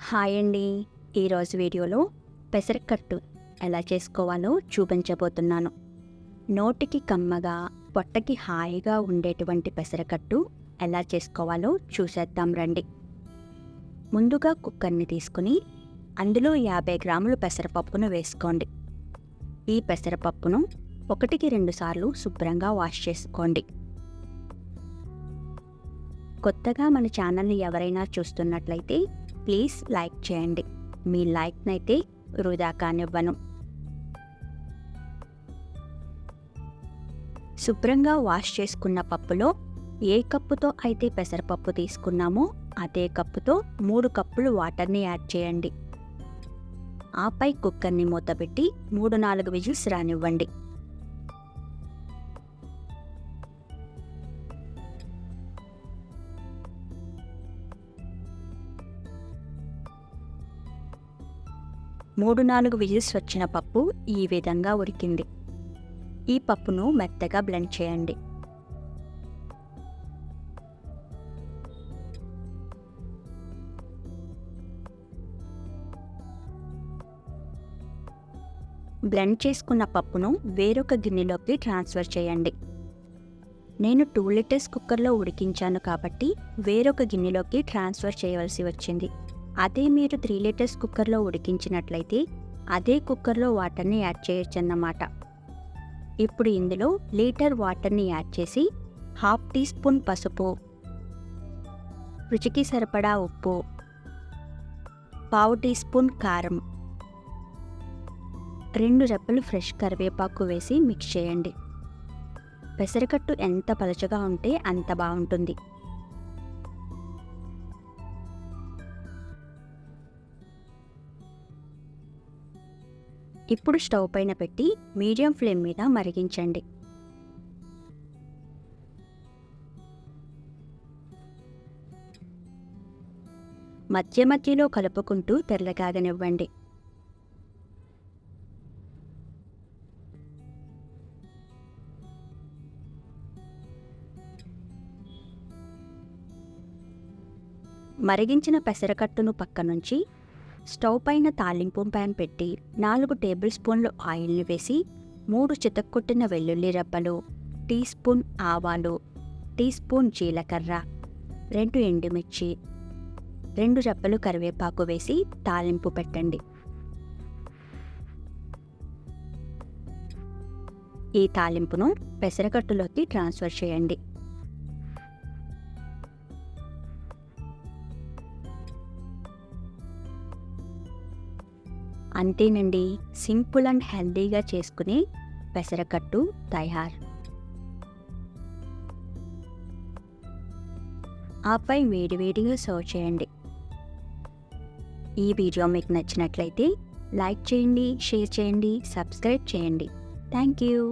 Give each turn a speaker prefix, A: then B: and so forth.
A: Hi అండి. ఈరోజు వీడియోలో పెసరకట్టు ఎలా చేసుకోవాలో చూపించబోతున్నాను. నోటికి కమ్మగా, పొట్టకి హాయిగా ఉండేటువంటి పెసరకట్టు ఎలా చేసుకోవాలో చూసేద్దాం రండి. ముందుగా కుక్కర్ని తీసుకుని అందులో 50 గ్రాములు పెసరపప్పును వేసుకోండి. ఈ పెసరపప్పును 1-2 సార్లు శుభ్రంగా వాష్ చేసుకోండి. కొత్తగా మన ఛానల్ని ఎవరైనా చూస్తున్నట్లయితే ప్లీజ్ లైక్ చేయండి. మీ లైక్నైతే వృధా కానివ్వను. శుభ్రంగా వాష్ చేసుకున్న పప్పులో ఏ కప్పుతో అయితే పెసరపప్పు తీసుకున్నామో అదే కప్పుతో 3 కప్పులు వాటర్ని యాడ్ చేయండి. ఆపై కుక్కర్ని మూతపెట్టి 3-4 విజిల్స్ రానివ్వండి. మూడు 4 విజిల్స్ వచ్చిన పప్పు ఈ విధంగా ఉడికింది. ఈ పప్పును మెత్తగా బ్లెండ్ చేయండి. బ్లెండ్ చేసుకున్న పప్పును వేరొక గిన్నెలోకి ట్రాన్స్ఫర్ చేయండి. నేను 2 లీటర్స్ కుక్కర్లో ఉడికించాను కాబట్టి వేరొక గిన్నెలోకి ట్రాన్స్ఫర్ చేయవలసి వచ్చింది. అదే మీరు 3 లీటర్స్ కుక్కర్లో ఉడికించినట్లయితే అదే కుక్కర్లో వాటర్ని యాడ్ చేయొచ్చన్నమాట. ఇప్పుడు ఇందులో లీటర్ వాటర్ని యాడ్ చేసి 1/2 టీ స్పూన్ పసుపు, రుచికి సరిపడా ఉప్పు, 1/2 టీ స్పూన్ కారం, 2 రెబ్బలు ఫ్రెష్ కరివేపాకు వేసి మిక్స్ చేయండి. పెసరకట్టు ఎంత పలచగా ఉంటే అంత బాగుంటుంది. ఇప్పుడు స్టవ్ పైన పెట్టి మీడియం ఫ్లేమ్ మీద మరిగించండి. మధ్య మధ్యలో కలుపుకుంటూ తెరలగాగనివ్వండి. మరిగించిన పెసరకట్టును పక్కనుంచి స్టవ్ పైన తాలింపు ప్యాన్ పెట్టి 4 టేబుల్ స్పూన్లు ఆయిల్ని వేసి 3 చితక్కొట్టిన వెల్లుల్లి రెబ్బలు, టీ స్పూన్ ఆవాలు, టీ స్పూన్ జీలకర్ర, 2 ఎండుమిర్చి, 2 రెబ్బలు కరివేపాకు వేసి తాలింపు పెట్టండి. ఈ తాలింపును పెసరకట్టులోకి ట్రాన్స్ఫర్ చేయండి. అంతేనండి, సింపుల్ అండ్ హెల్దీగా చేసుకునే పెసరకట్టు తయారు. ఆపై వేడివేడిగా సర్వ్ చేయండి. ఈ వీడియో మీకు నచ్చినట్లయితే లైక్ చేయండి, షేర్ చేయండి, సబ్స్క్రైబ్ చేయండి. Thank you.